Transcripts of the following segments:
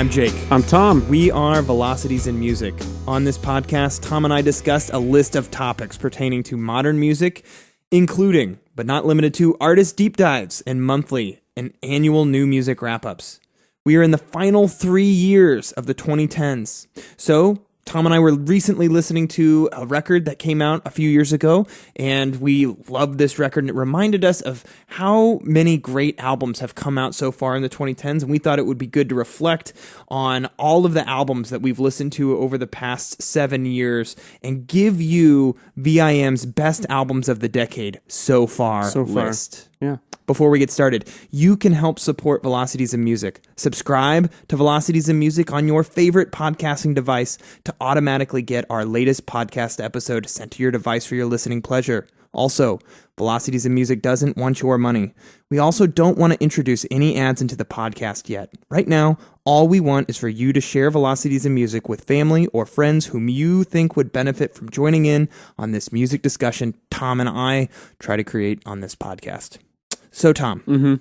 I'm Jake. I'm Tom. We are Velocities in Music. On this podcast, Tom and I discussed a list of topics pertaining to modern music, including, but not limited to, artist deep dives and monthly and annual new music wrap-ups. We are in the final 3 years of the 2010s. So, Tom and I were recently listening to a record that came out a few years ago, and we loved this record, and it reminded us of how many great albums have come out so far in the 2010s, and we thought it would be good to reflect on all of the albums that we've listened to over the past 7 years and give you VIM's best albums of the decade so far list. Yeah. Before we get started, you can help support Velocities in Music. Subscribe to Velocities in Music on your favorite podcasting device to automatically get our latest podcast episode sent to your device for your listening pleasure. Also, Velocities in Music doesn't want your money. We also don't want to introduce any ads into the podcast yet. Right now, all we want is for you to share Velocities in Music with family or friends whom you think would benefit from joining in on this music discussion Tom and I try to create on this podcast. So, Tom,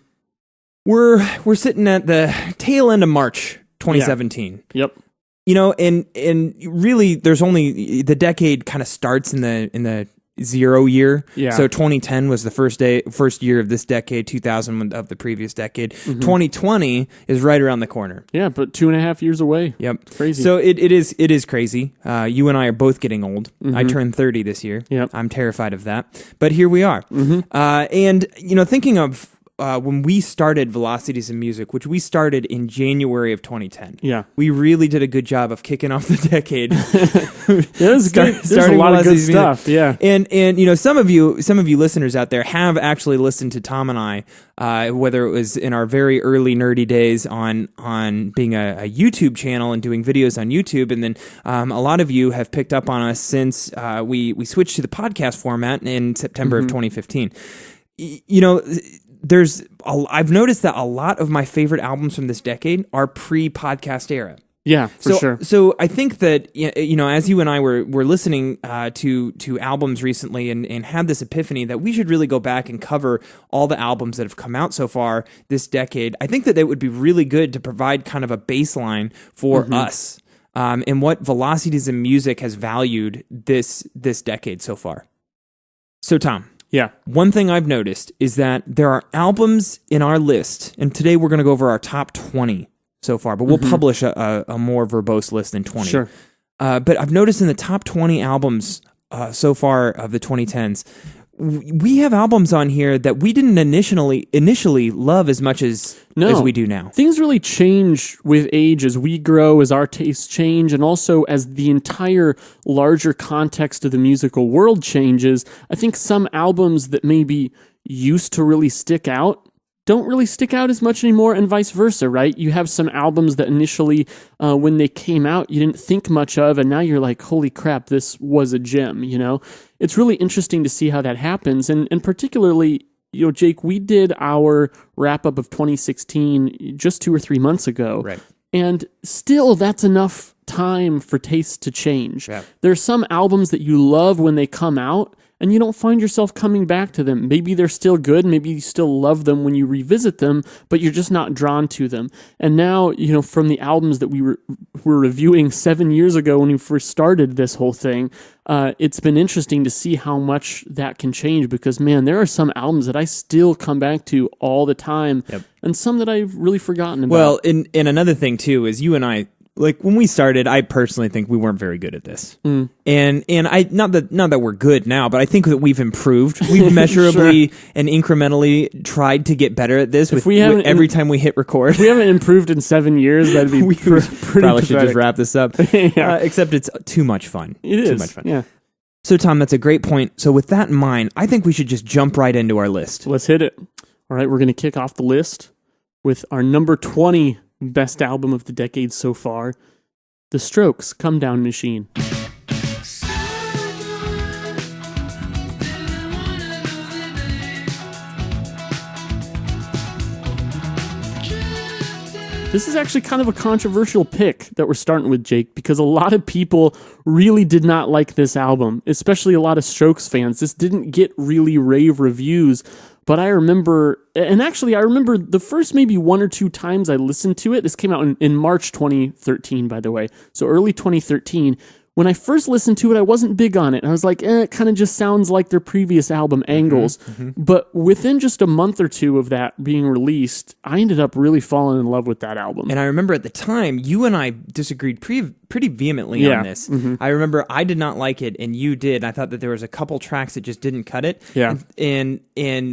we're sitting at the tail end of March 2017. Yeah. Yep. You know, and really, there's only the decade kind of starts in the 0 year. Yeah. So 2010 was the first year of this decade. 2000 of the previous decade. 2020 is right around the corner. Yeah, but 2.5 years away. Yep. Crazy. So it is crazy. You and I are both getting old. I turned 30 this year. Yep. I'm terrified of that. But here we are. And, you know, thinking of when we started Velocities in Music, which we started in January of 2010. Yeah. We really did a good job of kicking off the decade. It was good. There's a lot of good stuff. Yeah. And you know, some of you listeners out there have actually listened to Tom and I, whether it was in our very early nerdy days on being a YouTube channel and doing videos on YouTube, and then a lot of you have picked up on us since we switched to the podcast format in September of 2015. You know, I've noticed that a lot of my favorite albums from this decade are pre-podcast era. Yeah, for sure. So I think that, you know, as you and I were listening to albums recently and had this epiphany that we should really go back and cover all the albums that have come out so far this decade, I think that it would be really good to provide kind of a baseline for us and what Velocities in Music has valued this decade so far. So, Tom. Yeah. One thing I've noticed is that there are albums in our list, and today we're going to go over our top 20 so far, but we'll publish a more verbose list than 20. Sure. But I've noticed in the top 20 albums so far of the 2010s, we have albums on here that we didn't initially love as much as we do now. Things really change with age as we grow, as our tastes change, and also as the entire larger context of the musical world changes. I think some albums that maybe used to really stick out don't really stick out as much anymore, and vice versa, right? You have some albums that initially, when they came out, you didn't think much of, and now you're like, holy crap, this was a gem, you know? It's really interesting to see how that happens, and particularly, you know, Jake, we did our wrap-up of 2016 just 2 or 3 months ago, right? And still, that's enough time for tastes to change. Yeah. There are some albums that you love when they come out, and you don't find yourself coming back to them. Maybe they're still good, maybe you still love them when you revisit them, but you're just not drawn to them. And now, you know, from the albums that we were reviewing 7 years ago when we first started this whole thing, it's been interesting to see how much that can change, because, man, there are some albums that I still come back to all the time, and some that I've really forgotten about. Well, and another thing, too, is you and I, like when we started, I personally think we weren't very good at this, and I not that we're good now, but I think that we've improved. We've measurably and incrementally tried to get better at this. Every time we hit record, if we haven't improved in 7 years, that'd be pretty probably pathetic. Should just wrap this up. Except it's too much fun. It is too much fun. Yeah. So, Tom, that's a great point. So, with that in mind, I think we should just jump right into our list. Let's hit it. All right, we're going to kick off the list with our number 20 best album of the decade so far, The Strokes' Come Down Machine. This is actually kind of a controversial pick that we're starting with, Jake, because a lot of people really did not like this album, especially a lot of Strokes fans. This didn't get really rave reviews, But I remember the first maybe one or two times I listened to it. This came out in March 2013, by the way. So early 2013. When I first listened to it, I wasn't big on it. I was like, it kind of just sounds like their previous album, Angles. But within just a month or two of that being released, I ended up really falling in love with that album. And I remember at the time, you and I disagreed pretty vehemently on this. I remember I did not like it, and you did. I thought that there was a couple tracks that just didn't cut it. Yeah. And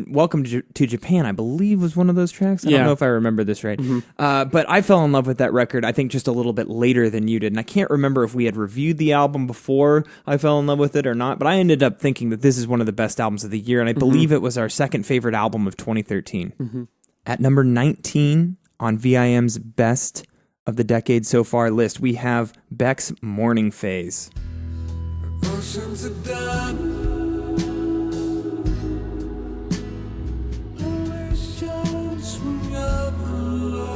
Welcome to Japan, I believe, was one of those tracks. I don't know if I remember this right. But I fell in love with that record, I think, just a little bit later than you did. And I can't remember if we had reviewed the album before I fell in love with it or not, but I ended up thinking that this is one of the best albums of the year, and I believe it was our second favorite album of 2013. At number 19 on VIM's Best of the Decade So Far list, we have Beck's Morning Phase. Oceans are done. Only shines from your below.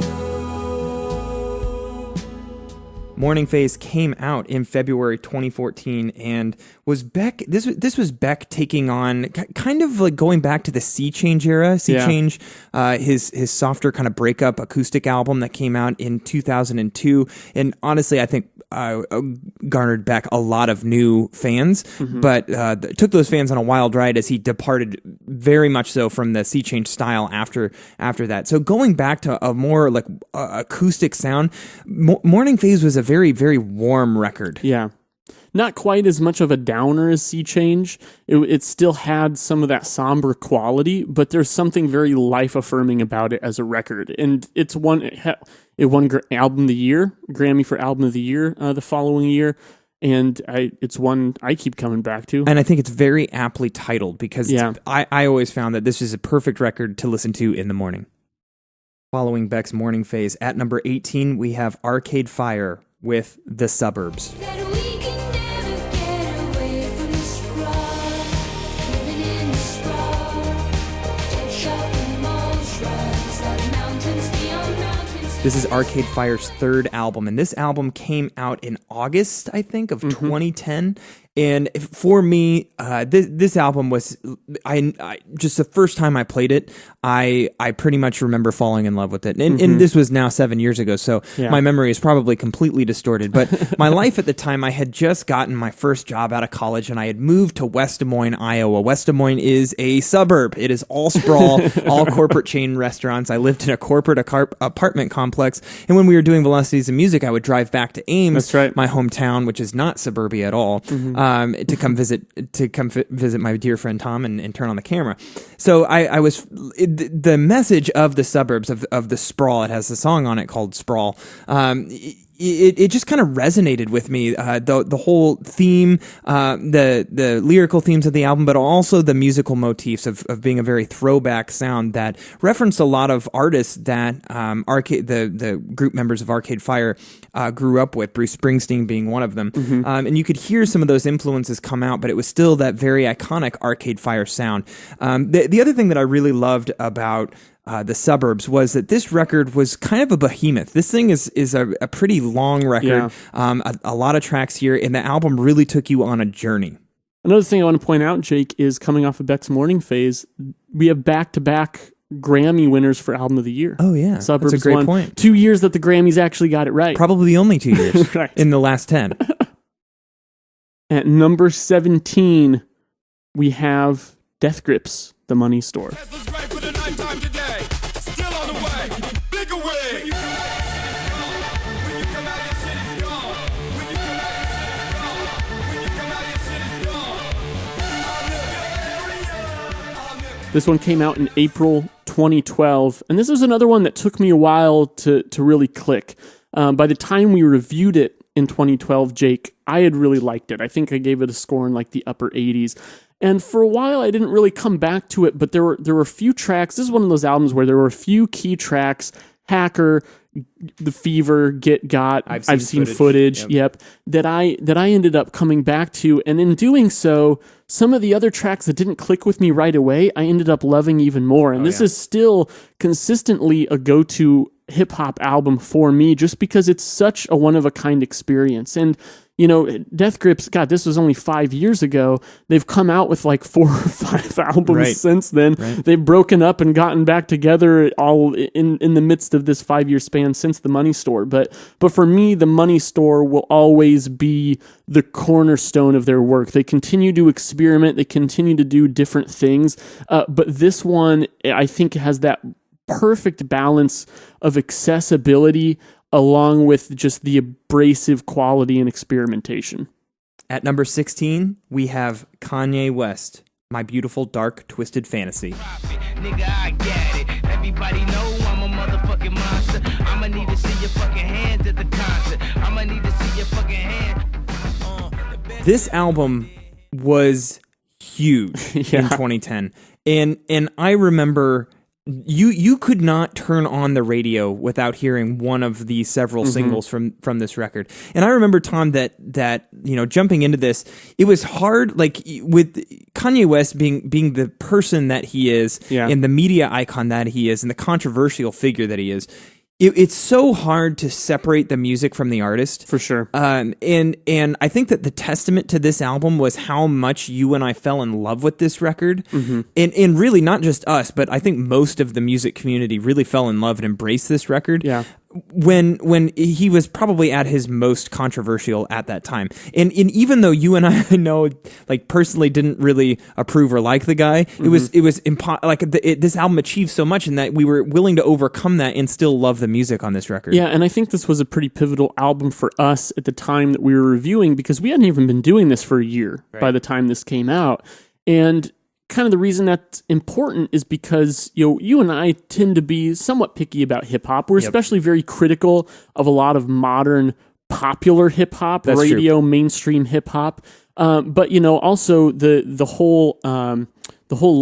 Morning Phase came out in February 2014 and was Beck. This was Beck taking on kind of like going back to the Sea Change era. Sea Change, his softer kind of breakup acoustic album that came out in 2002. And honestly, I think garnered Beck a lot of new fans, but took those fans on a wild ride as he departed very much so from the Sea Change style after that. So going back to a more like acoustic sound, Morning Phase was a very, very warm record. Yeah. Not quite as much of a downer as Sea Change. It still had some of that somber quality, but there's something very life-affirming about it as a record. And it won Album of the Year, Grammy for Album of the Year the following year. And it's one I keep coming back to. And I think it's very aptly titled because I always found that this is a perfect record to listen to in the morning. Following Beck's Morning Phase, at number 18, we have Arcade Fire with The Suburbs. This is Arcade Fire's third album, and this album came out in August, I think, of 2010. And for me, this album was, I just the first time I played it, I pretty much remember falling in love with it. And this was now 7 years ago, so my memory is probably completely distorted. But my life at the time, I had just gotten my first job out of college, and I had moved to West Des Moines, Iowa. West Des Moines is a suburb. It is all sprawl, all corporate chain restaurants. I lived in a corporate apartment complex, and when we were doing Velocities in Music, I would drive back to Ames, my hometown, which is not suburbia at all. To come visit my dear friend Tom and turn on the camera. So I was the message of the suburbs of the sprawl. It has a song on it called Sprawl. It just kind of resonated with me, the whole theme, the lyrical themes of the album, but also the musical motifs of being a very throwback sound that referenced a lot of artists that the group members of Arcade Fire grew up with, Bruce Springsteen being one of them. And you could hear some of those influences come out, but it was still that very iconic Arcade Fire sound. The other thing that I really loved about The Suburbs was that this record was kind of a behemoth. This thing is a pretty long record, a lot of tracks here, and the album really took you on a journey. Another thing I want to point out, Jake, is coming off of Beck's Morning Phase, we have back-to-back Grammy winners for Album of the Year. Oh, yeah. Suburbs That's a great won point. 2 years that the Grammys actually got it right. Probably the only 2 years in the last 10. At number 17, we have Death Grips, The Money Store. This one came out in April 2012, and this was another one that took me a while to really click. By the time we reviewed it in 2012, Jake, I had really liked it. I think I gave it a score in like the upper 80s. And for a while, I didn't really come back to it, but there were a few tracks. This is one of those albums where there were a few key tracks, Hacker, The Fever, Get Got, I've seen footage, that I ended up coming back to. And in doing so, some of the other tracks that didn't click with me right away, I ended up loving even more. And this is still consistently a go-to hip-hop album for me, just because it's such a one-of-a-kind experience. And Death Grips, God, this was only 5 years ago. They've come out with like 4 or 5 albums since then. Right. They've broken up and gotten back together all in the midst of this 5-year span since the Money Store. But for me, the Money Store will always be the cornerstone of their work. They continue to experiment. They continue to do different things. But this one, I think, has that perfect balance of accessibility along with just the abrasive quality and experimentation. At number 16, we have Kanye West, My Beautiful Dark Twisted Fantasy. Nigga, I get it. Everybody know I'm a motherfucking monster. I'ma need to see your fucking hands at the concert. I'ma need to see your fucking hands. This album was huge in 2010. And I remember you could not turn on the radio without hearing one of the several singles from this record. And I remember, Tom, that jumping into this, it was hard, like with Kanye West being the person that he is and the media icon that he is and the controversial figure that he is. It's so hard to separate the music from the artist. For sure. And I think that the testament to this album was how much you and I fell in love with this record. And really not just us, but I think most of the music community really fell in love and embraced this record. Yeah. When he was probably at his most controversial at that time. And even though you and I know, like, personally didn't really approve or like the guy, it was this album achieved so much in that we were willing to overcome that and still love the music on this record. Yeah, and I think this was a pretty pivotal album for us at the time that we were reviewing, because we hadn't even been doing this for a year by the time this came out. And kind of the reason that's important is because you and I tend to be somewhat picky about hip hop. We're especially very critical of a lot of modern popular hip hop, radio, mainstream hip hop. But also the whole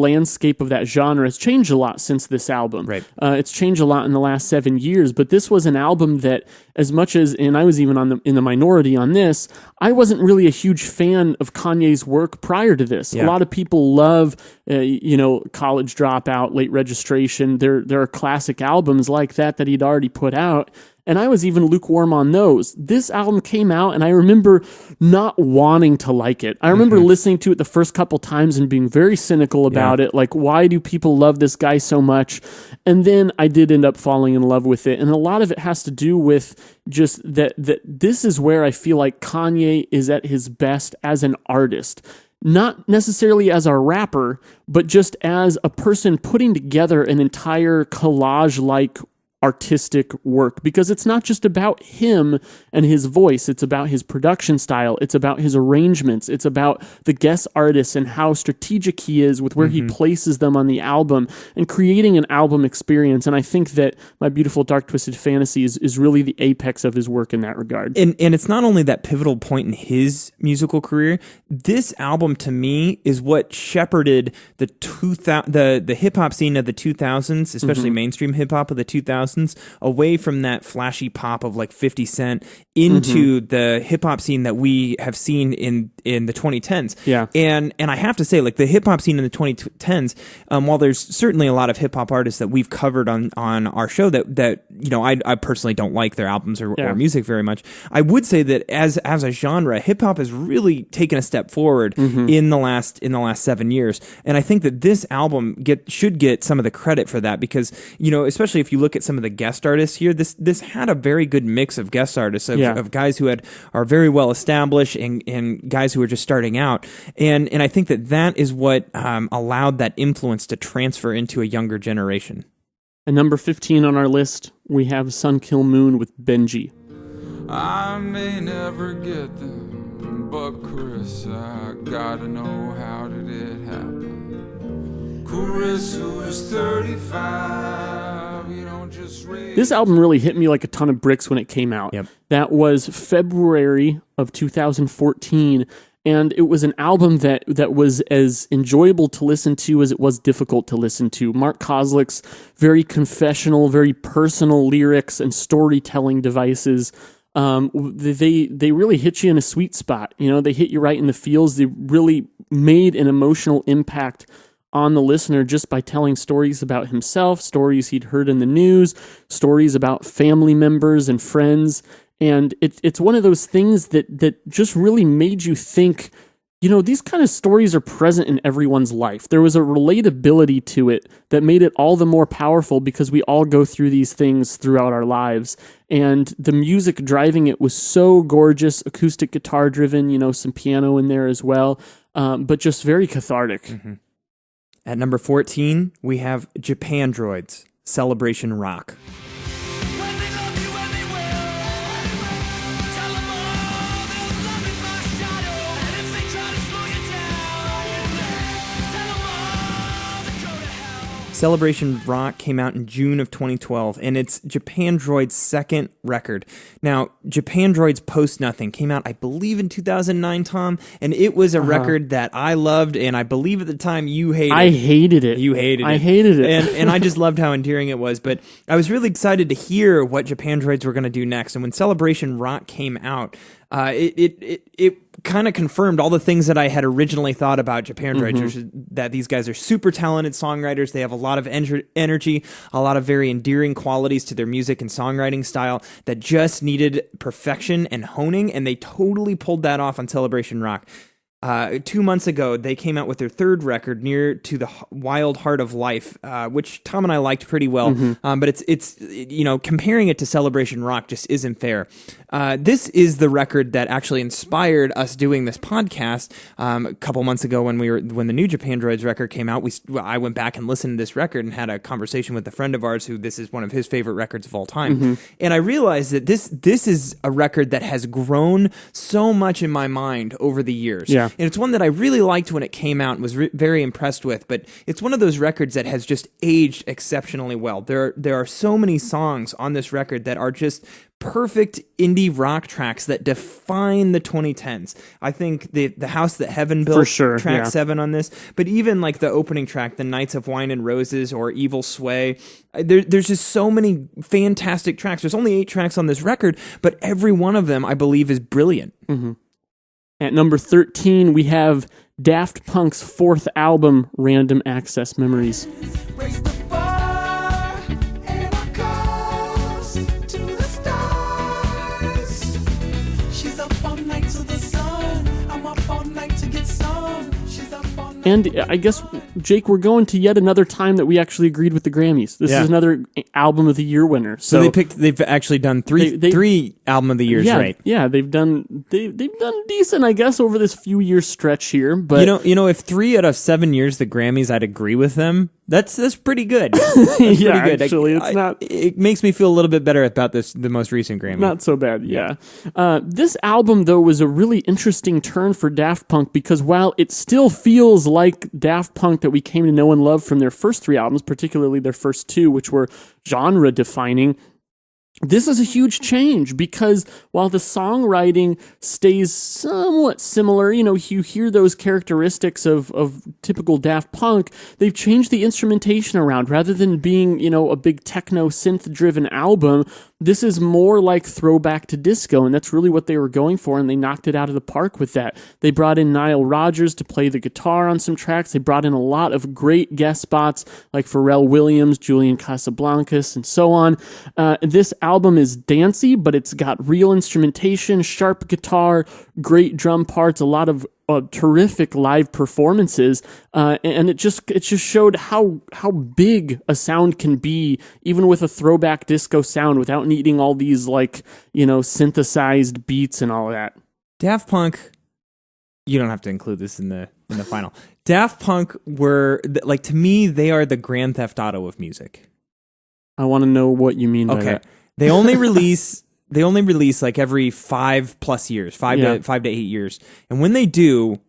landscape of that genre has changed a lot since this album. Right. It's changed a lot in the last 7 years, but this was an album that, as much as, and I was even in the minority on this, I wasn't really a huge fan of Kanye's work prior to this. A lot of people love, College Dropout, Late Registration. There are classic albums like that he'd already put out. And I was even lukewarm on those. This album came out, and I remember not wanting to like it. I remember listening to it the first couple times and being very cynical about it. Like, why do people love this guy so much? And then I did end up falling in love with it. And a lot of it has to do with just that this is where I feel like Kanye is at his best as an artist. Not necessarily as a rapper, but just as a person putting together an entire collage-like artistic work, because it's not just about him and his voice. It's about his production style. It's about his arrangements. It's about the guest artists and how strategic he is with where he places them on the album and creating an album experience. And I think that My Beautiful Dark Twisted Fantasy is really the apex of his work in that regard. And it's not only that pivotal point in his musical career. This album, to me, is what shepherded the hip hop scene of the 2000s, especially mainstream hip hop of the 2000s, away from that flashy pop of like 50 Cent into the hip hop scene that we have seen in the 2010s. Yeah. And I have to say, like, the hip hop scene in the 2010s, while there's certainly a lot of hip hop artists that we've covered on our show that I personally don't like their albums or music very much, I would say that as a genre, hip hop has really taken a step forward in the last 7 years. And I think that this album should get some of the credit for that, because especially if you look at some of the guest artists here, this had a very good mix of guest artists of guys who are very well established and guys who are just starting out, and I think that is what allowed that influence to transfer into a younger generation. And number 15 on our list, we have Sun Kill Moon with Benji. I may never get them, but Chris, I gotta know, how did it happen? Chris, who is 35, you don't just raise... This album really hit me like a ton of bricks when it came out. Yep. That was February of 2014, and it was an album that was as enjoyable to listen to as it was difficult to listen to. Mark Kozelek's very confessional, very personal lyrics and storytelling devices, they really hit you in a sweet spot. They hit you right in the feels. They really made an emotional impact on the listener just by telling stories about himself, stories he'd heard in the news, stories about family members and friends. And it's one of those things that just really made you think, these kind of stories are present in everyone's life. There was a relatability to it that made it all the more powerful because we all go through these things throughout our lives. And the music driving it was so gorgeous, acoustic guitar driven, some piano in there as well, but just very cathartic. Mm-hmm. At number 14, we have Japandroids, Celebration Rock. Celebration Rock came out in June of 2012, and it's Japandroids' second record. Now, Japandroids Post Nothing came out, I believe, in 2009, Tom, and it was a record that I loved, and I believe at the time you hated. I hated it. You hated it. I hated it. And I just loved how endearing it was, but I was really excited to hear what Japandroids were going to do next, and when Celebration Rock came out, it kind of confirmed all the things that I had originally thought about Japandroids, which is that these guys are super talented songwriters. They have a lot of energy, a lot of very endearing qualities to their music and songwriting style that just needed perfection and honing, and they totally pulled that off on Celebration Rock. 2 months ago, they came out with their third record, Near to the Wild Heart of Life, which Tom and I liked pretty well. But it's comparing it to Celebration Rock just isn't fair. This is the record that actually inspired us doing this podcast. A couple months ago, when the new Japandroids record came out, I went back and listened to this record and had a conversation with a friend of ours who this is one of his favorite records of all time. And I realized that this is a record that has grown so much in my mind over the years. Yeah. And it's one that I really liked when it came out and was very impressed with, but it's one of those records that has just aged exceptionally well. There are so many songs on this record that are just perfect indie rock tracks that define the 2010s. I think the House That Heaven Built, for sure, track 7 on this, but even like the opening track, The Nights of Wine and Roses or Evil Sway, there's just so many fantastic tracks. There's only 8 tracks on this record, but every one of them I believe is brilliant. At number 13, we have Daft Punk's fourth album, Random Access Memories. Raise the bar and our cups to the stars. She's up all night to the sun. I'm up all night to get some. She's up all night. And I guess, Jake, we're going to yet another time that we actually agreed with the Grammys. This is another Album of the Year winner. So they've actually done three Album of the Years, right? Yeah, they've done decent, I guess, over this few year stretch here. But if 3 out of 7 years the Grammys, I'd agree with them. That's pretty good. That's pretty good. Actually, it's not. It makes me feel a little bit better about the most recent Grammy. Not so bad, yeah. This album, though, was a really interesting turn for Daft Punk because while it still feels like Daft Punk that we came to know and love from their first 3 albums, particularly their first 2, which were genre-defining, this is a huge change because while the songwriting stays somewhat similar, you hear those characteristics of typical Daft Punk, they've changed the instrumentation around. Rather than being, a big techno synth-driven album, this is more like throwback to disco, and that's really what they were going for, and they knocked it out of the park with that. They brought in Nile Rodgers to play the guitar on some tracks. They brought in a lot of great guest spots like Pharrell Williams, Julian Casablancas, and so on. This album is dancey, but it's got real instrumentation, sharp guitar, great drum parts, a lot of terrific live performances, and it just showed how big a sound can be, even with a throwback disco sound, without needing all these synthesized beats and all that. Daft Punk, you don't have to include this in the final. Daft Punk were to me, they are the Grand Theft Auto of music. I want to know what you mean by that. They only release like every 5+ years, 5 to 8 years. And when they do,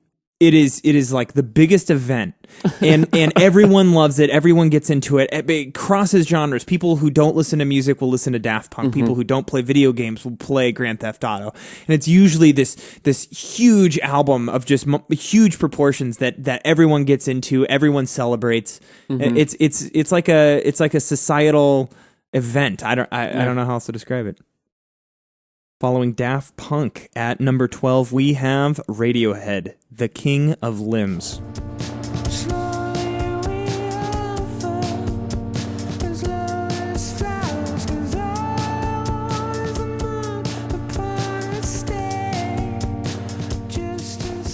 it is like the biggest event. And everyone loves it. Everyone gets into it. It crosses genres. People who don't listen to music will listen to Daft Punk. People who don't play video games will play Grand Theft Auto. And it's usually this huge album of just huge proportions that everyone gets into, everyone celebrates. It's like a societal event. I don't know how else to describe it. Following Daft Punk at number 12, we have Radiohead, The King of Limbs. Slowly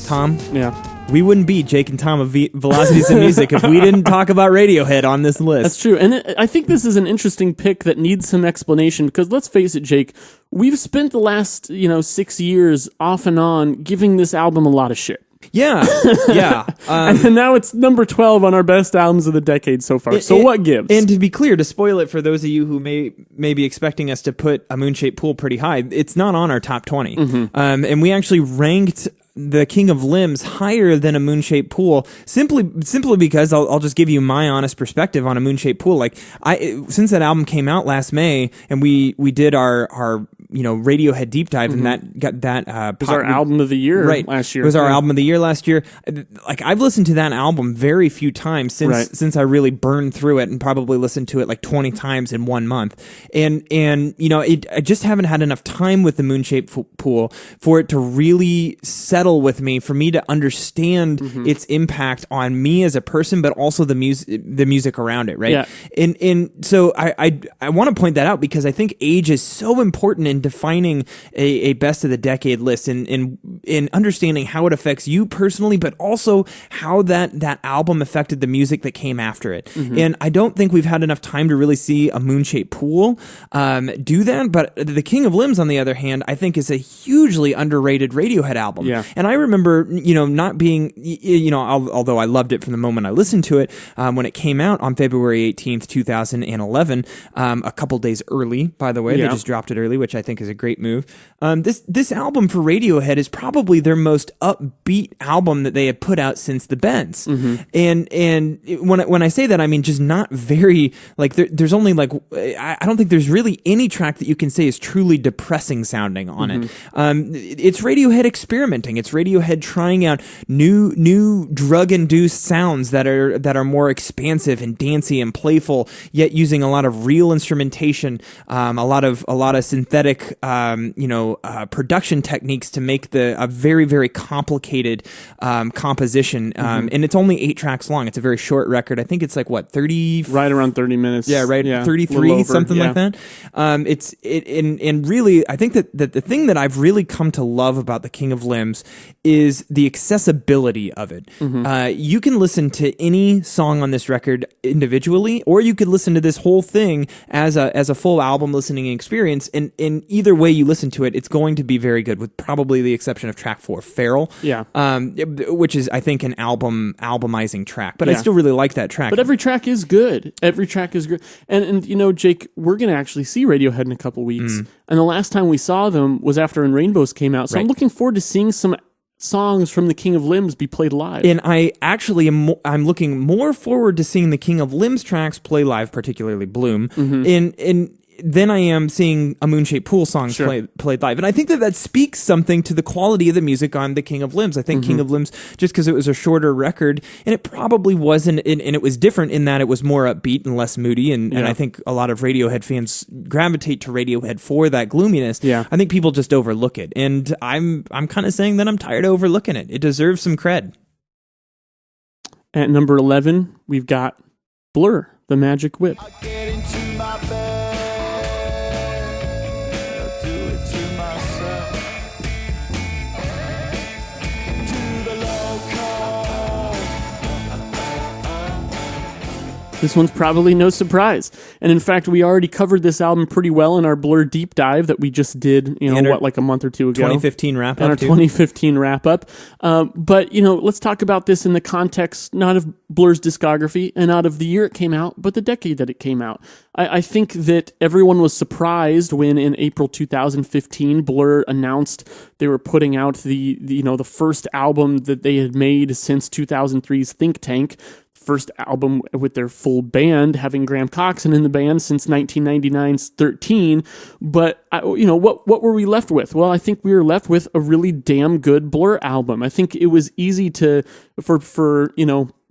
Tom, Yeah. we wouldn't be Jake and Tom of Velocities in Music if we didn't talk about Radiohead on this list. That's true. And I think this is an interesting pick that needs some explanation because let's face it, Jake, we've spent the last, 6 years off and on giving this album a lot of shit. Yeah. And now it's number 12 on our best albums of the decade so far. So what gives? And to be clear, to spoil it for those of you who may be expecting us to put A Moon-Shaped Pool pretty high, it's not on our top 20. And we actually ranked The King of Limbs higher than A Moon-Shaped Pool simply because I'll just give you my honest perspective on A Moon-Shaped Pool. Like since that album came out last May and we did our Radiohead deep dive and that got that it was our album of the year last year. It was our album of the year last year. Like I've listened to that album very few times since I really burned through it and probably listened to it like 20 times in 1 month. And I just haven't had enough time with The Moon-Shaped Pool for it to really settle with me, for me to understand its impact on me as a person, but also the music around it, right? Yeah. And so I want to point that out because I think age is so important in defining a best of the decade list and in understanding how it affects you personally, but also how that album affected the music that came after it. And I don't think we've had enough time to really see A Moon-Shaped Pool do that, but The King of Limbs, on the other hand, I think is a hugely underrated Radiohead album. Yeah. And I remember, not being, although I loved it from the moment I listened to it, when it came out on February 18th, 2011, a couple days early, by the way. They just dropped it early, which I think is a great move. This album for Radiohead is probably their most upbeat album that they have put out since the Bends. And when I say that, I mean just not very, like there's only like, I don't think there's really any track that you can say is truly depressing sounding on it. It's Radiohead experimenting. It's Radiohead trying out new drug-induced sounds that are more expansive and dancey and playful, yet using a lot of real instrumentation, a lot of synthetic, production techniques to make a very, very complicated composition. And it's only 8 tracks long. It's a very short record. I think it's like 30, right around 30 minutes. Yeah, right. 33, something like that. And really, I think that the thing that I've really come to love about The King of Limbs is the accessibility of it. You can listen to any song on this record individually, or you could listen to this whole thing as a full album listening experience. And in either way you listen to it, it's going to be very good, with probably the exception of track 4, Feral. Yeah. Which is, I think, an albumizing track. But I still really like that track. But every track is good. Every track is good. And Jake, we're going to actually see Radiohead in a couple weeks. And the last time we saw them was after In Rainbows came out. So I'm looking forward to seeing some songs from The King of Limbs be played live. And I actually I'm looking more forward to seeing The King of Limbs tracks play live, particularly Bloom. Then I am seeing A Moon-Shaped Pool songs played live. And I think that speaks something to the quality of the music on The King of Limbs. I think King of Limbs, just because it was a shorter record, and it probably wasn't, and it was different in that it was more upbeat and less moody, and I think a lot of Radiohead fans gravitate to Radiohead for that gloominess. I think people just overlook it. And I'm kind of saying that I'm tired of overlooking it. It deserves some cred. At number 11, we've got Blur, The Magic Whip. This one's probably no surprise. And in fact, we already covered this album pretty well in our Blur deep dive that we just did, like a month or two ago. 2015 wrap-up. And our 2015 wrap-up. But, let's talk about this in the context not of Blur's discography and not of the year it came out, but the decade that it came out. I think that everyone was surprised when in April 2015, Blur announced they were putting out the first album that they had made since 2003's Think Tank. First album with their full band, having Graham Coxon in the band since 1999's 13. But, what were we left with? Well, I think we were left with a really damn good Blur album. I think it was easy for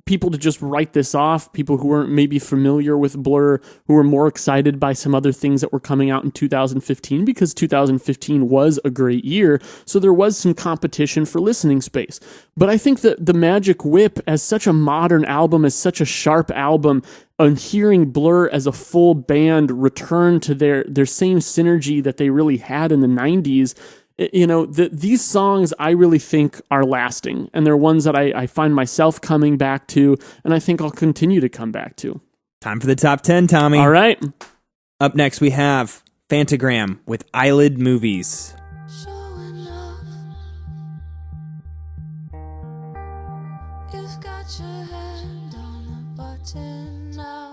people to just write this off, people who weren't maybe familiar with Blur, who were more excited by some other things that were coming out in 2015, because 2015 was a great year, so there was some competition for listening space. But I think that The Magic Whip, as such a modern album, as such a sharp album, and hearing Blur as a full band return to their same synergy that they really had in the 90s, these songs I really think are lasting, and they're ones that I find myself coming back to, and I think I'll continue to come back to. Time for the top 10, Tommy. All right. Up next, we have Phantogram with Eyelid Movies. Showing off. You've got your hand on the button now.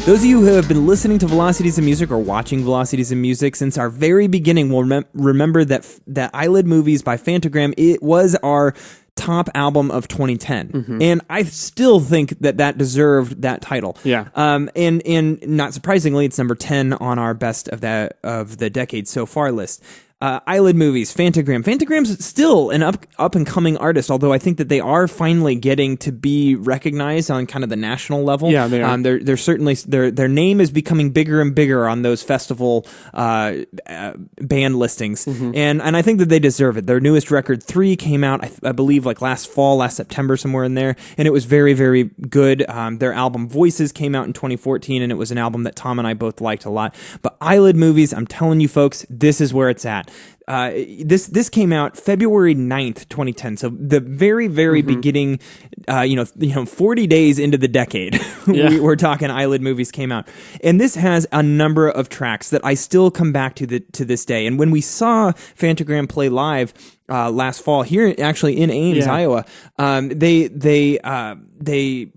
Those of you who have been listening to Velocities in Music or watching Velocities in Music since our very beginning will remember that Eyelid Movies by Phantogram, it was our top album of 2010. And I still think that deserved that title. Yeah. And not surprisingly, it's number 10 on our best of the decade so far list. Eyelid Movies, Phantogram. Phantogram's still an up and coming artist, although I think that they are finally getting to be recognized on kind of the national level. Yeah, they are. They're certainly their name is becoming bigger and bigger on those festival band listings, and I think that they deserve it. Their newest record 3 came out, I believe, like last September, somewhere in there, and it was very, very good. Their album Voices came out in 2014, and it was an album that Tom and I both liked a lot. But Eyelid Movies, I'm telling you folks, this is where it's at. This came out February 9th, 2010. So the very, very beginning, 40 days into the decade, we're talking Eyelid Movies came out. And this has a number of tracks that I still come back to this day. And when we saw Phantogram play live last fall here, actually in Ames, Iowa, they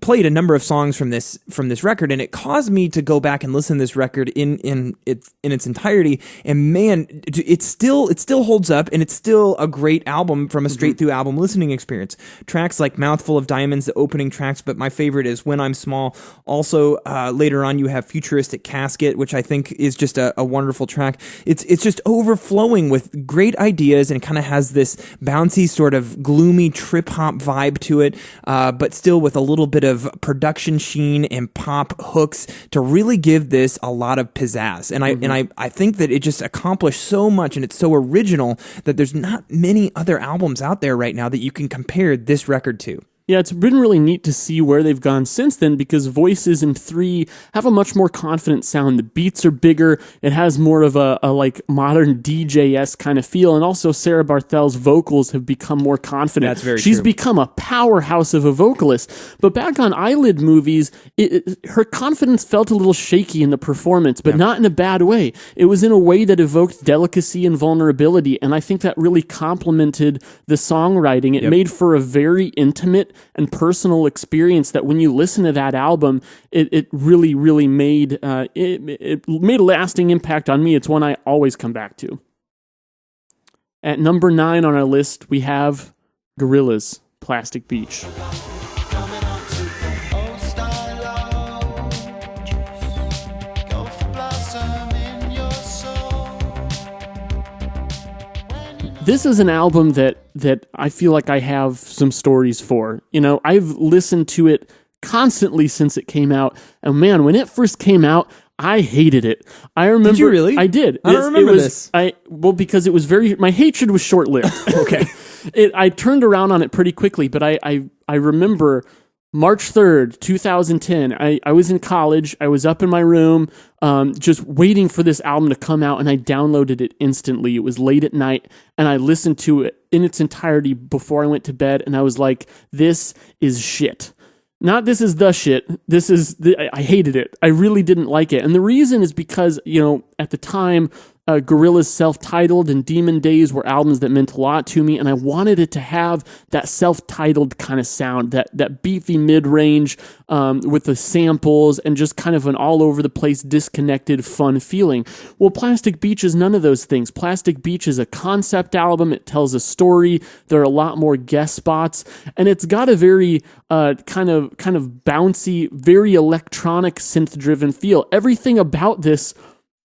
played a number of songs from this record, and it caused me to go back and listen to this record in its entirety. And man, it still holds up, and it's still a great album from a straight through album listening experience. Tracks like Mouthful of Diamonds, the opening tracks, but my favorite is When I'm Small. Also, later on you have Futuristic Casket, which I think is just a wonderful track. It's just overflowing with great ideas, and it kind of has this bouncy sort of gloomy trip hop vibe to it, but still with a little bit of production sheen and pop hooks to really give this a lot of pizzazz. And I think that it just accomplished so much, and it's so original that there's not many other albums out there right now that you can compare this record to. Yeah, it's been really neat to see where they've gone since then, because Voices and 3 have a much more confident sound. The beats are bigger. It has more of a like modern DJ-esque kind of feel. And also Sarah Barthel's vocals have become more confident. That's very She's true. become a powerhouse of a vocalist. But back on Eyelid Movies, her confidence felt a little shaky in the performance, but not in a bad way. It was in a way that evoked delicacy and vulnerability. And I think that really complemented the songwriting. It made for a very intimate and personal experience that when you listen to that album, it really, really made it made a lasting impact on me. It's one I always come back to. At number 9 on our list, we have Gorillaz, Plastic Beach. This is an album that I feel like I have some stories for. I've listened to it constantly since it came out. And man, when it first came out, I hated it. I remember. Did you really? I did. I don't remember this. Because it was my hatred was short-lived. Okay. I turned around on it pretty quickly, but I remember March 3rd, 2010, I was in college. I was up in my room, just waiting for this album to come out, and I downloaded it instantly. It was late at night, and I listened to it in its entirety before I went to bed, and I was like, this is shit. Not this is the shit. I hated it. I really didn't like it. And the reason is because, at the time, Gorillaz self-titled and Demon Days were albums that meant a lot to me, and I wanted it to have that self-titled kind of sound, that beefy mid-range with the samples and just kind of an all-over-the-place, disconnected, fun feeling. Well, Plastic Beach is none of those things. Plastic Beach is a concept album. It tells a story. There are a lot more guest spots, and it's got a very kind of bouncy, very electronic, synth-driven feel. Everything about this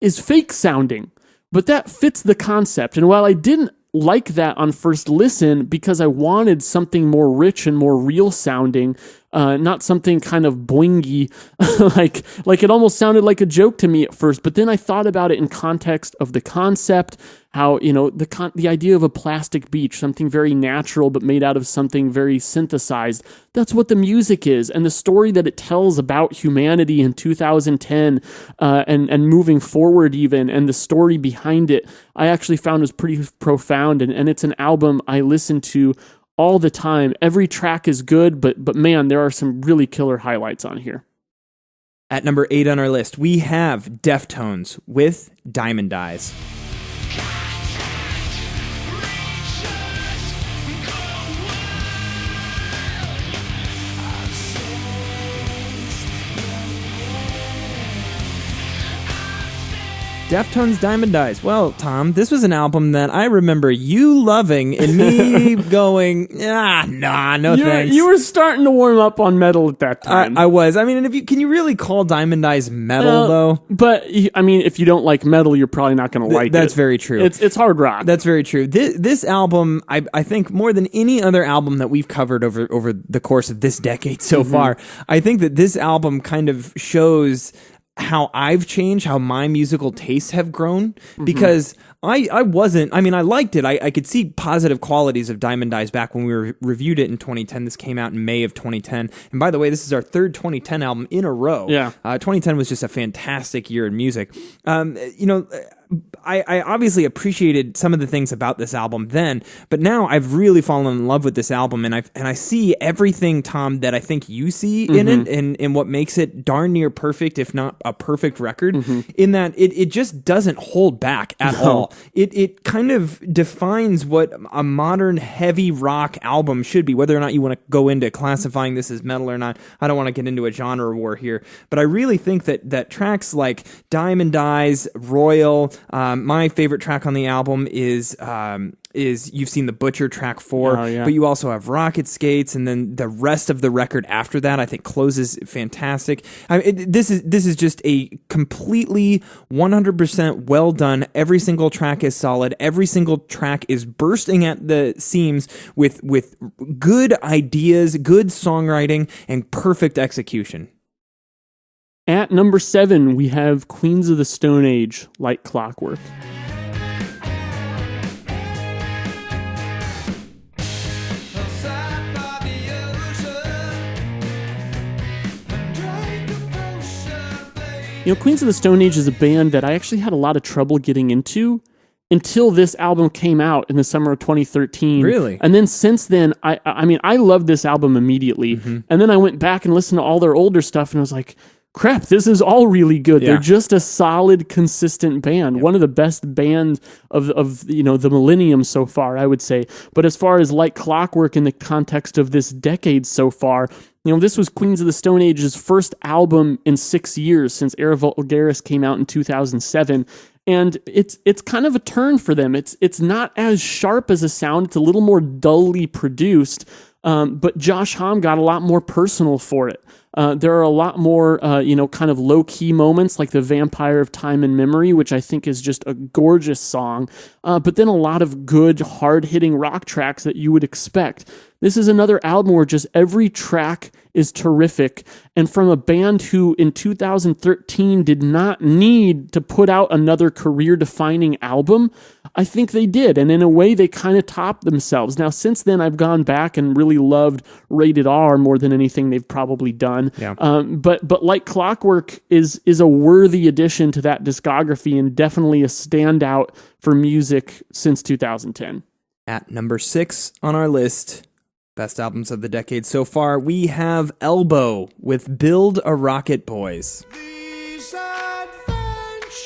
is fake sounding, but that fits the concept. And while I didn't like that on first listen because I wanted something more rich and more real sounding, not something kind of boingy, like it almost sounded like a joke to me at first. But then I thought about it in context of the concept, how, the idea of a plastic beach, something very natural but made out of something very synthesized. That's what the music is, and the story that it tells about humanity in 2010 and moving forward even, and the story behind it, I actually found was pretty profound, and it's an album I listen to all the time. Every track is good, but man, there are some really killer highlights on here. At number 8 on our list, we have Deftones with Diamond Eyes. Deftones' Diamond Eyes. Well, Tom, this was an album that I remember you loving and me going, no thanks. You were starting to warm up on metal at that time. I was. I mean, can you really call Diamond Eyes metal, though? But, I mean, if you don't like metal, you're probably not going to like it. That's very true. It's hard rock. That's very true. This album, I think more than any other album that we've covered over the course of this decade so far, I think that this album kind of shows how I've changed, how my musical tastes have grown, because I liked it. I could see positive qualities of Diamond Eyes back when we reviewed it in 2010. This came out in May of 2010. And by the way, this is our third 2010 album in a row. Yeah. 2010 was just a fantastic year in music. I obviously appreciated some of the things about this album then, but now I've really fallen in love with this album, and I see everything, Tom, that I think you see in it, and what makes it darn near perfect, if not a perfect record, in that it just doesn't hold back at all. It kind of defines what a modern heavy rock album should be, whether or not you want to go into classifying this as metal or not. I don't want to get into a genre war here, but I really think that tracks like Diamond Eyes, Royal, my favorite track on the album is You've Seen the Butcher, track 4, but you also have Rocket Skates, and then the rest of the record after that I think closes fantastic. This is just a completely 100% well done. Every single track is solid. Every single track is bursting at the seams with good ideas, good songwriting, and perfect execution. At number 7, we have Queens of the Stone Age, Like Clockwork. Queens of the Stone Age is a band that I actually had a lot of trouble getting into until this album came out in the summer of 2013. Really? And then since then, I loved this album immediately. And then I went back and listened to all their older stuff, and I was like, crap, this is all really good. They're just a solid, consistent band. One of the best bands of the millennium so far, I would say. But as far as Like Clockwork in the context of this decade so far, this was Queens of the Stone Age's first album in 6 years since Era Vulgaris came out in 2007. And it's kind of a turn for them. It's not as sharp as a sound. It's a little more dully produced. But Josh Homme got a lot more personal for it. There are a lot more, kind of low-key moments like The Vampire of Time and Memory, which I think is just a gorgeous song, but then a lot of good, hard-hitting rock tracks that you would expect. This is another album where just every track is terrific, and from a band who in 2013 did not need to put out another career-defining album, I think they did, and in a way they kind of topped themselves. Now, since then, I've gone back and really loved Rated R more than anything they've probably done. Yeah. But Like Clockwork is a worthy addition to that discography and definitely a standout for music since 2010. At number 6 on our list, best albums of the decade so far, we have Elbow with Build a Rocket Boys. These adventures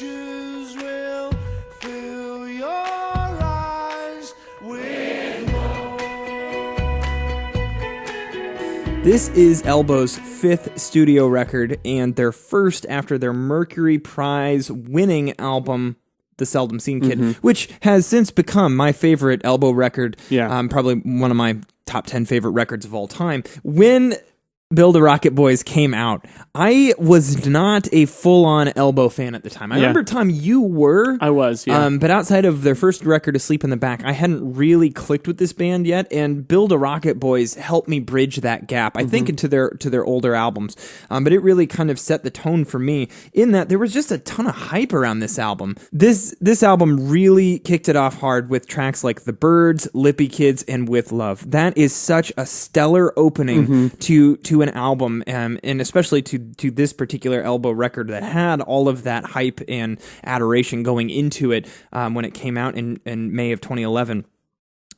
will fill your eyes with more. This is Elbow's 5th studio record and their first after their Mercury Prize winning album, The Seldom Seen Kid, which has since become my favorite Elbow record. Yeah. Probably one of my top 10 favorite records of all time. When Build a Rocket Boys came out, I was not a full-on Elbow fan at the time. I remember, Tom, you were. I was, yeah. But outside of their first record, Asleep in the Back, I hadn't really clicked with this band yet, and Build a Rocket Boys helped me bridge that gap, I think, into their older albums. But it really kind of set the tone for me in that there was just a ton of hype around this album. This album really kicked it off hard with tracks like The Birds, Lippy Kids, and With Love. That is such a stellar opening to an album, and especially to this particular Elbow record that had all of that hype and adoration going into it when it came out in May of 2011.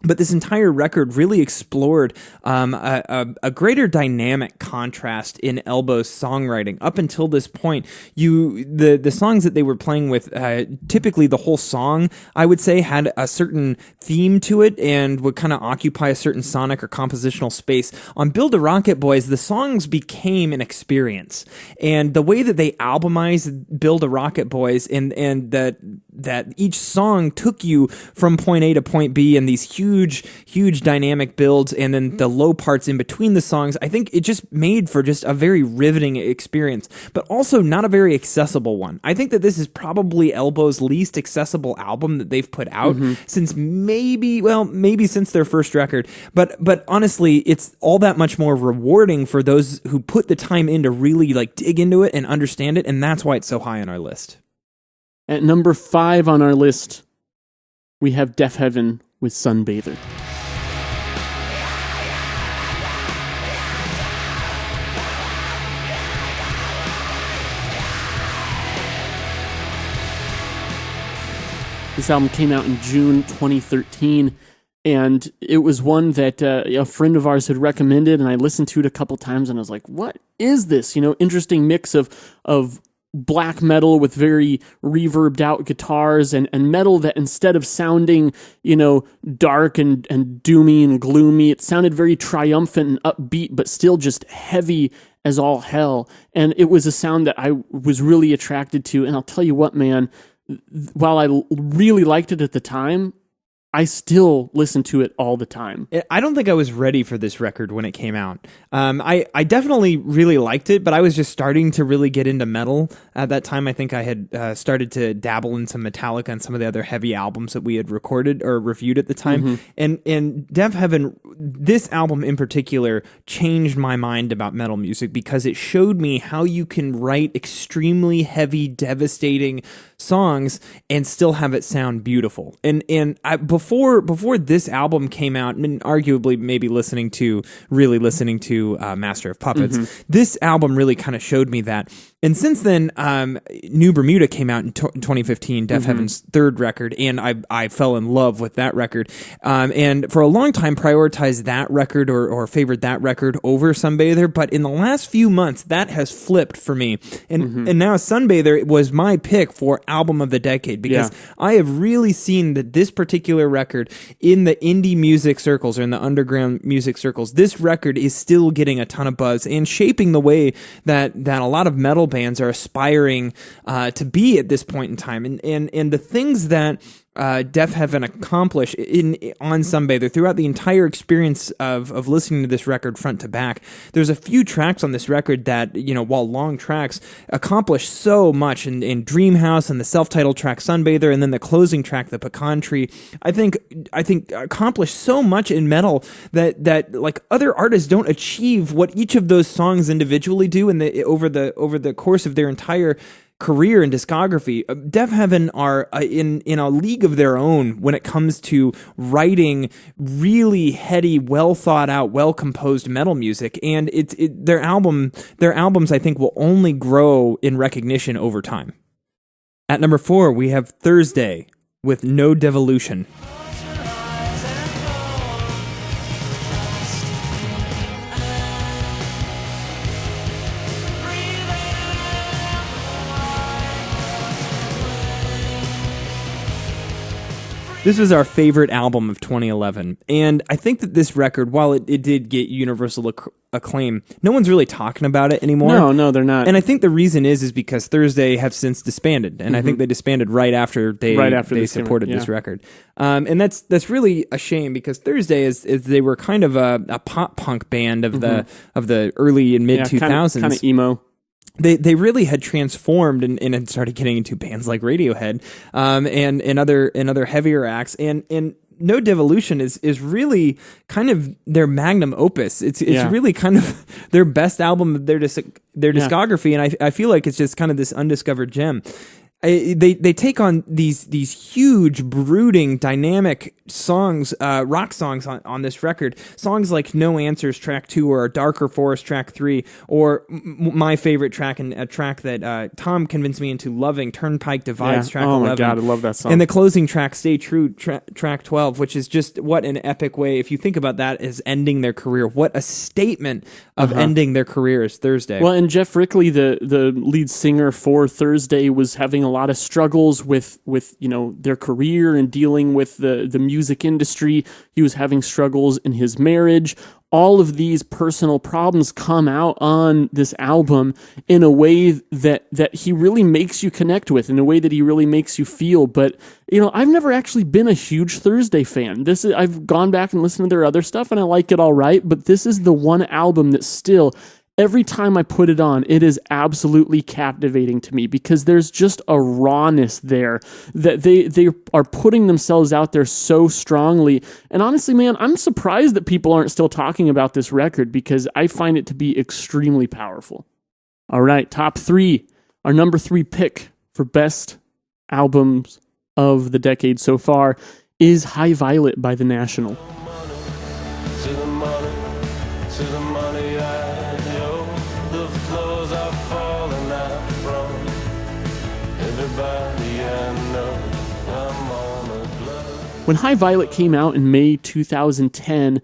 But this entire record really explored a greater dynamic contrast in Elbow's songwriting. Up until this point, the songs that they were playing with, typically the whole song, I would say, had a certain theme to it and would kind of occupy a certain sonic or compositional space. On Build a Rocket Boys, the songs became an experience. And the way that they albumized Build a Rocket Boys and that each song took you from point A to point B in these huge dynamic builds, and then the low parts in between the songs, I think it just made for just a very riveting experience, but also not a very accessible one. I think that this is probably Elbow's least accessible album that they've put out since maybe since their first record, but honestly, it's all that much more rewarding for those who put the time in to really like dig into it and understand it, and that's why it's so high on our list. At number 5 on our list, we have Deaf Heaven with Sunbather. This album came out in June 2013, and it was one that a friend of ours had recommended, and I listened to it a couple times, and I was like, what is this? Interesting mix of black metal with very reverbed out guitars and metal that instead of sounding, dark and doomy and gloomy, it sounded very triumphant and upbeat, but still just heavy as all hell. And it was a sound that I was really attracted to. And I'll tell you what, man, while I really liked it at the time, I still listen to it all the time. I don't think I was ready for this record when it came out. I definitely really liked it, but I was just starting to really get into metal at that time. I think I had started to dabble in some Metallica and some of the other heavy albums that we had recorded or reviewed at the time. And Deaf Heaven, this album in particular, changed my mind about metal music because it showed me how you can write extremely heavy, devastating songs and still have it sound beautiful. And before this album came out, and arguably maybe listening to Master of Puppets, this album really kind of showed me that. And since then, New Bermuda came out in 2015, Deaf Heaven's third record, and I fell in love with that record. And for a long time, prioritized that record or favored that record over Sunbather. But in the last few months, that has flipped for me. And now Sunbather was my pick for album of the decade because I have really seen that this particular record in the indie music circles or in the underground music circles, this record is still getting a ton of buzz and shaping the way that a lot of metal bands are aspiring to be at this point in time. And the things that Deaf Heaven accomplish on Sunbather throughout the entire experience of listening to this record front to back. There's a few tracks on this record that, while long tracks, accomplish so much in Dreamhouse and the self-titled track Sunbather, and then the closing track, The Pecan Tree, I think accomplish so much in metal that like other artists don't achieve what each of those songs individually do over the course of their entire career and discography. Deaf Heaven are in a league of their own when it comes to writing really heady, well thought out, well composed metal music, and their albums I think will only grow in recognition over time. At number 4, we have Thursday with No Devolution. This was our favorite album of 2011. And I think that this record, while it did get universal acclaim, no one's really talking about it anymore. No, they're not. And I think the reason is because Thursday have since disbanded. And I think they disbanded right after they supported this record. And that's really a shame because Thursday is they were kind of a pop punk band of the early and mid 2000s. Kind of emo. They really had transformed and had started getting into bands like Radiohead and other heavier acts and No Devolution is really kind of their magnum opus. It's really kind of their best album of their discography, and I feel like it's just kind of this undiscovered gem. They take on these huge, brooding, dynamic songs, rock songs on this record. Songs like No Answers, track 2, or Darker Forest, track 3, or my favorite track, and a track that Tom convinced me into loving, Turnpike Divides, track 11. Oh my God, I love that song. And the closing track, Stay True, track 12, which is just what an epic way, if you think about that as ending their career, what a statement of ending their career as Thursday. Well, and Jeff Rickley, the lead singer for Thursday, was having a lot of struggles with their career and dealing with the music industry. He was having struggles in his marriage. All of these personal problems come out on this album in a way that he really makes you connect with, in a way that he really makes you feel. But I've never actually been a huge Thursday fan. I've gone back and listened to their other stuff, and I like it all right. But this is the one album that still, every time I put it on, it is absolutely captivating to me because there's just a rawness there that they are putting themselves out there so strongly. And honestly, man, I'm surprised that people aren't still talking about this record because I find it to be extremely powerful. All right, top 3. Our number 3 pick for best albums of the decade so far is High Violet by The National. To the money I owe, the floors are falling out from everybody I know. I'm on a blood. When High Violet came out in May 2010,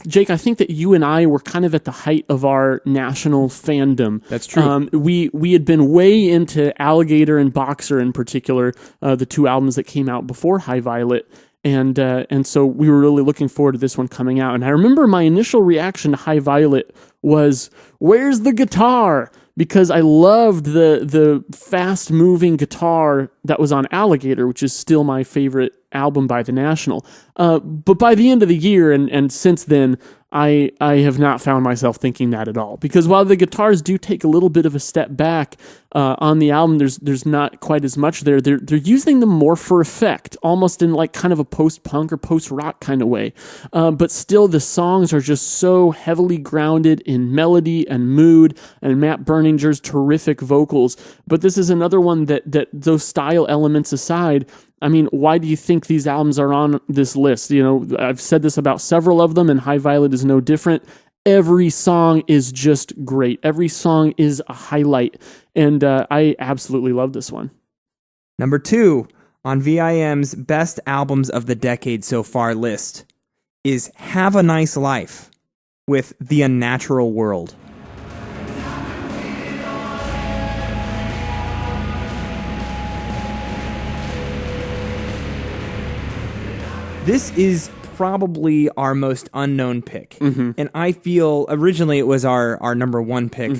Jake, I think that you and I were kind of at the height of our National fandom. That's true. We had been way into Alligator and Boxer in particular, the 2 albums that came out before High Violet. And so we were really looking forward to this one coming out. And I remember my initial reaction to High Violet was, "Where's the guitar?" Because I loved the fast-moving guitar that was on Alligator, which is still my favorite album by The National. But by the end of the year, and since then, I have not found myself thinking that at all. Because while the guitars do take a little bit of a step back on the album, there's not quite as much there. They're using them more for effect, almost in like kind of a post-punk or post-rock kind of way. But still, the songs are just so heavily grounded in melody and mood, and Matt Berninger's terrific vocals. But this is another one that those style elements aside, I mean, why do you think these albums are on this list? I've said this about several of them, and High Violet is no different. Every song is just great. Every song is a highlight, and I absolutely love this one. Number 2 on VIM's best albums of the decade so far list is Have a Nice Life with The Unnatural World. This is probably our most unknown pick. And I feel originally it was our number 1 pick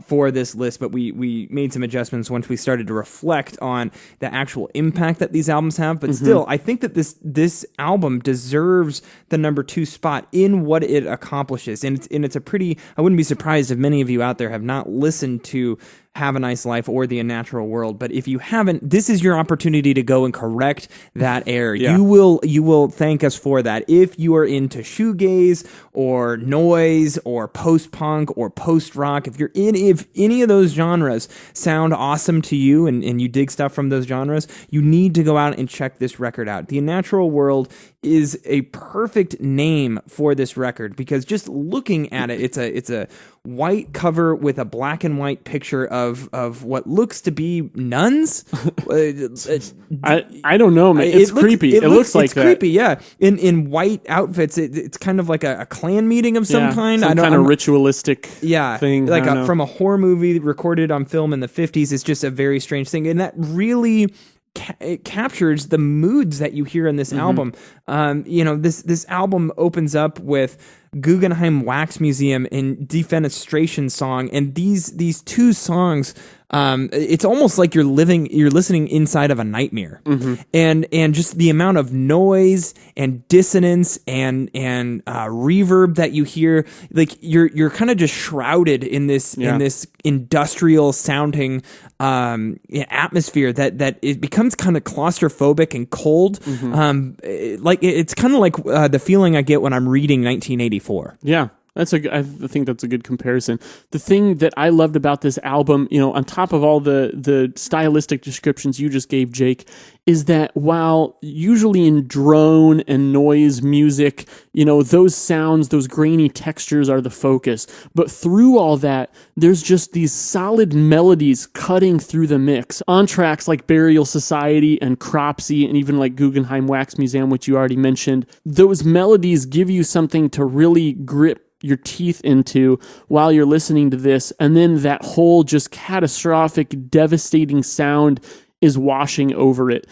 for this list, but we made some adjustments once we started to reflect on the actual impact that these albums have. But still, I think that this album deserves the number 2 spot in what it accomplishes. And it's a pretty, I wouldn't be surprised if many of you out there have not listened to Have a Nice Life or The Unnatural World, but if you haven't, this is your opportunity to go and correct that error. Yeah. You will thank us for that. If you are into shoegaze or noise or post-punk or post-rock, if any of those genres sound awesome to you and you dig stuff from those genres, you need to go out and check this record out. The Unnatural World is a perfect name for this record because just looking at it, it's a white cover with a black and white picture of what looks to be nuns. I don't know, man. It's creepy. It looks like that. It's creepy, yeah. In white outfits, it's kind of like a clan meeting of some kind. Some kind of ritualistic thing. Like from a horror movie recorded on film in the 50s. It's just a very strange thing. And that really it captures the moods that you hear in this album. This album opens up with Guggenheim Wax Museum and Defenestration song, and these two songs, it's almost like you're listening inside of a nightmare, and just the amount of noise and dissonance and reverb that you hear, like you're kind of just shrouded in this industrial sounding atmosphere that it becomes kind of claustrophobic and cold. Like it's kind of like the feeling I get when I'm reading 1984. Yeah. I think that's a good comparison. The thing that I loved about this album, on top of all the stylistic descriptions you just gave, Jake, is that while usually in drone and noise music, those sounds, those grainy textures are the focus. But through all that, there's just these solid melodies cutting through the mix. On tracks like Burial Society and Cropsy, and even like Guggenheim Wax Museum, which you already mentioned, those melodies give you something to really grip your teeth into while you're listening to this, and then that whole just catastrophic, devastating sound is washing over it.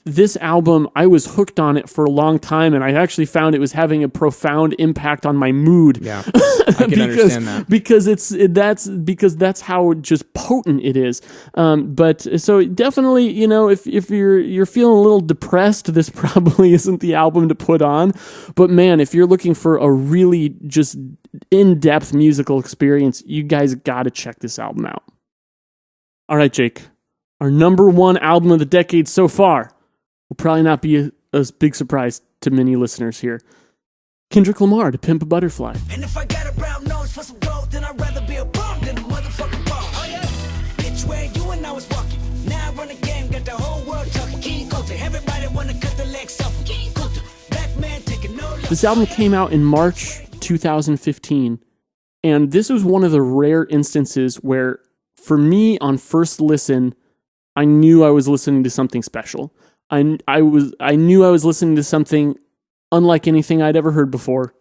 This album, I was hooked on it for a long time, and I actually found it was having a profound impact on my mood. Yeah, I can understand that because that's how just potent it is. But so definitely, if you're feeling a little depressed, this probably isn't the album to put on. But man, if you're looking for a really just in-depth musical experience, you guys got to check this album out. All right, Jake. Our number one album of the decade so far will probably not be a big surprise to many listeners here. Kendrick Lamar, To Pimp a Butterfly. And if I got a brown nose for some gold, then I'd rather be a bum than a motherfucking bum. Oh yeah, bitch, where you and I was walking. Now I run a game, got the whole world talking. King Coulter, everybody wanna cut the legs off. King Coulter, black man taking no love. This album came out in March 2015, and this was one of the rare instances where, for me, on first listen, I knew I was listening to something special. I knew I was listening to something unlike anything I'd ever heard before,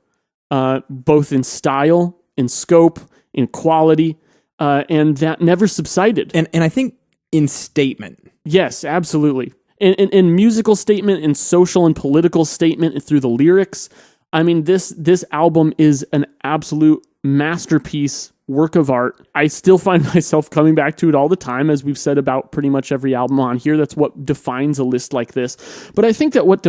both in style, in scope, in quality, and that never subsided. and I think in statement. Yes, absolutely. In musical statement, in social and political statement, and through the lyrics. I mean, this album is an absolute masterpiece, work of art. I still find myself coming back to it all the time, as we've said about pretty much every album on here. That's what defines a list like this. But I think that what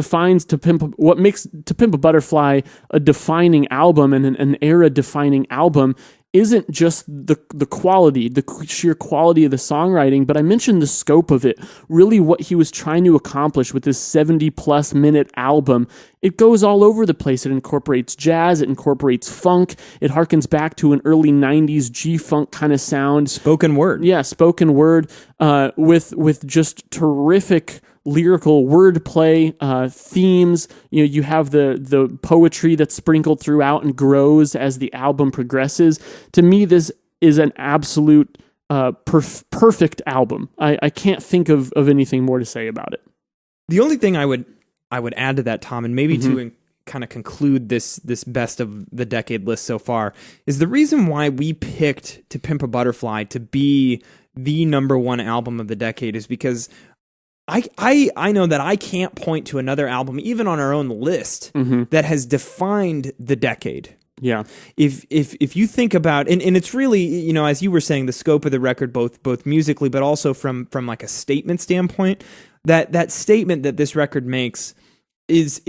makes To Pimp a Butterfly a defining album and an era-defining album isn't just the quality, the sheer quality of the songwriting, but I mentioned the scope of it, really what he was trying to accomplish with this 70-plus minute album. It goes all over the place. It incorporates jazz, it incorporates funk, it harkens back to an early 90s G-funk kind of sound. Spoken word. Yeah, spoken word, with just terrific lyrical wordplay, themes. You have the poetry that's sprinkled throughout and grows as the album progresses. To me, this is an absolute perfect album. I can't think of anything more to say about it. The only thing I would add to that, Tom, and maybe to kind of conclude this best of the decade list so far, is the reason why we picked To Pimp a Butterfly to be the number one album of the decade is because I know that I can't point to another album, even on our own list, that has defined the decade. Yeah. If you think about, and it's really, as you were saying, the scope of the record, both musically, but also from like a statement standpoint, that statement that this record makes is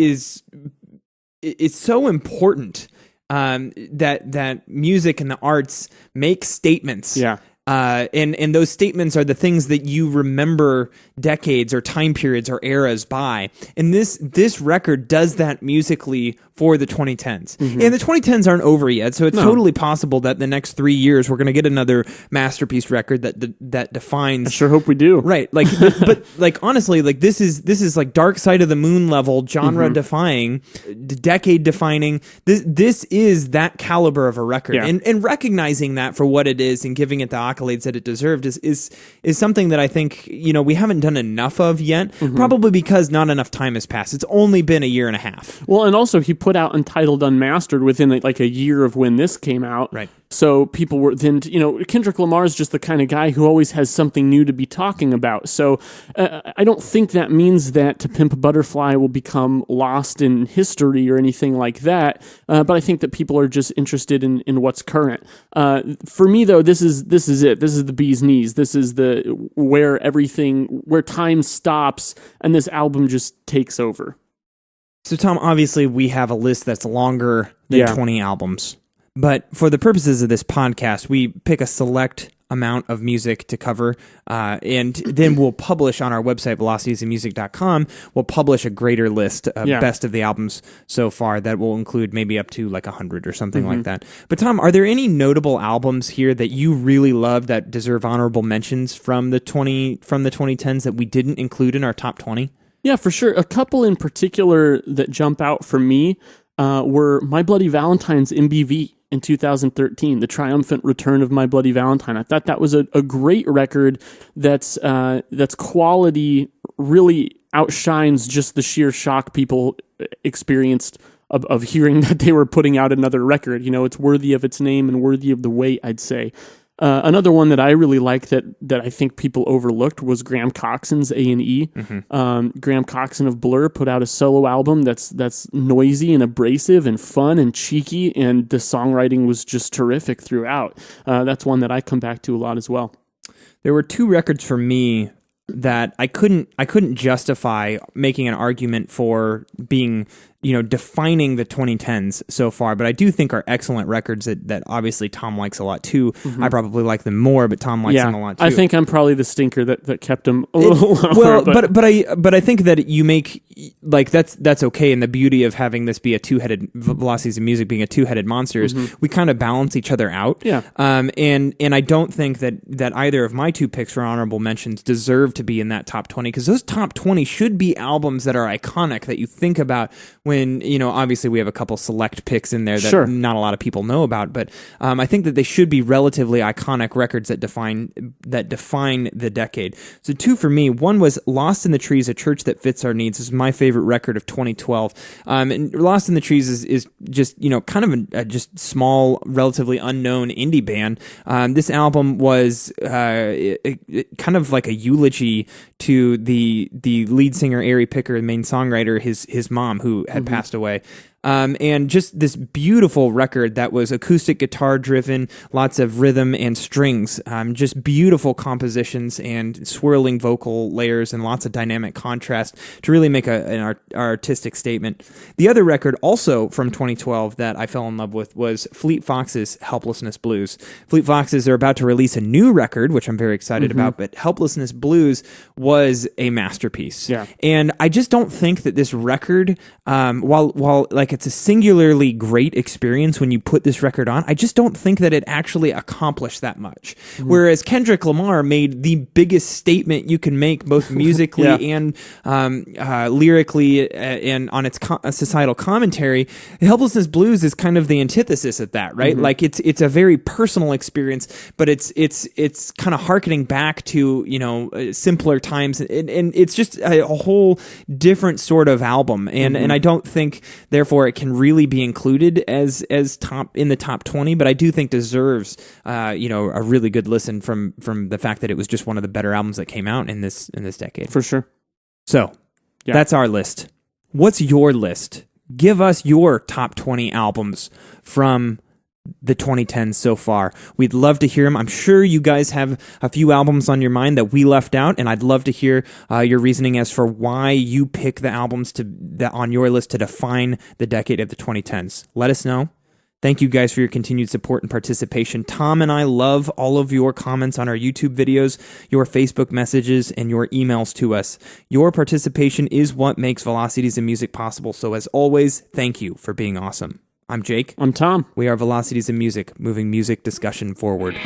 so important, that music and the arts make statements. Yeah. And those statements are the things that you remember decades or time periods or eras by. And this record does that musically for the 2010s. And the 2010s aren't over yet, so it's totally possible that the next 3 years we're going to get another masterpiece record that defines. I sure hope we do. Right, like, but like honestly, like this is like Dark Side of the Moon level, genre defying, decade defining. This is that caliber of a record, and recognizing that for what it is and giving it the accolades that it deserved is something that I think we haven't done enough of yet. Probably because not enough time has passed. It's only been a year and a half. Well, and also he put out Untitled Unmastered within like a year of when this came out. Right. So people were then, Kendrick Lamar is just the kind of guy who always has something new to be talking about. So I don't think that means that To Pimp a Butterfly will become lost in history or anything like that. But I think that people are just interested in what's current. For me, though, this is it. This is the bee's knees. This is where time stops and this album just takes over. So, Tom, obviously we have a list that's longer than 20 albums. But for the purposes of this podcast, we pick a select amount of music to cover, and then we'll publish on our website, velocitiesinmusic.com, we'll publish a greater list of best of the albums so far that will include maybe up to like 100 or something like that. But Tom, are there any notable albums here that you really love that deserve honorable mentions from the 2010s that we didn't include in our top 20? Yeah, for sure. A couple in particular that jump out for me were My Bloody Valentine's MBV in 2013, the triumphant return of My Bloody Valentine. I thought that was a great record that's quality really outshines just the sheer shock people experienced of hearing that they were putting out another record. It's worthy of its name and worthy of the wait, I'd say. Another one that I really like that I think people overlooked was Graham Coxon's A&E. Graham Coxon of Blur put out a solo album that's noisy and abrasive and fun and cheeky, and the songwriting was just terrific throughout. That's one that I come back to a lot as well. There were two records for me that I couldn't justify making an argument for being, defining the 2010s so far, but I do think are excellent records that obviously Tom likes a lot too. I probably like them more, but Tom likes them a lot too. I think I'm probably the stinker that kept them a little lower. Well, but I think that you make like that's okay, and the beauty of having this be a two-headed Velocities in Music being a two-headed monster is we kind of balance each other out. Yeah. And I don't think that either of my two picks for honorable mentions deserve to be in that top 20, because those top 20 should be albums that are iconic that you think about when, obviously we have a couple select picks in there that not a lot of people know about, but I think that they should be relatively iconic records that define the decade. So two for me, one was Lost in the Trees, A Church That Fits Our Needs. This is my favorite record of 2012. And Lost in the Trees is just, kind of a just small, relatively unknown indie band. This album was kind of like a eulogy to the lead singer, Ari Picker, the main songwriter, his mom, who had passed away. And just this beautiful record that was acoustic guitar driven, lots of rhythm and strings, just beautiful compositions and swirling vocal layers and lots of dynamic contrast to really make an artistic statement. The other record, also from 2012, that I fell in love with was Fleet Foxes' Helplessness Blues. Fleet Foxes are about to release a new record, which I'm very excited about, but Helplessness Blues was a masterpiece. Yeah. And I just don't think that this record, while like it's a singularly great experience when you put this record on, I just don't think that it actually accomplished that much. Whereas Kendrick Lamar made the biggest statement you can make, both musically and lyrically, and on its societal commentary. Helplessness Blues is kind of the antithesis of that, right? Like it's a very personal experience, but it's kind of hearkening back to simpler times, and it's just a whole different sort of album, and I don't think therefore it can really be included as top in the top 20, but I do think deserves a really good listen from the fact that it was just one of the better albums that came out in this decade. For sure. So that's our list. What's your list? Give us your top 20 albums from the 2010s so far. We'd love to hear them. I'm sure you guys have a few albums on your mind that we left out, and I'd love to hear your reasoning as for why you pick the albums on your list to define the decade of the 2010s. Let us know. Thank you guys for your continued support and participation. Tom and I love all of your comments on our YouTube videos, your Facebook messages, and your emails to us. Your participation is what makes Velocities in Music possible, so as always, thank you for being awesome. I'm Jake. I'm Tom. We are Velocities in Music, moving music discussion forward.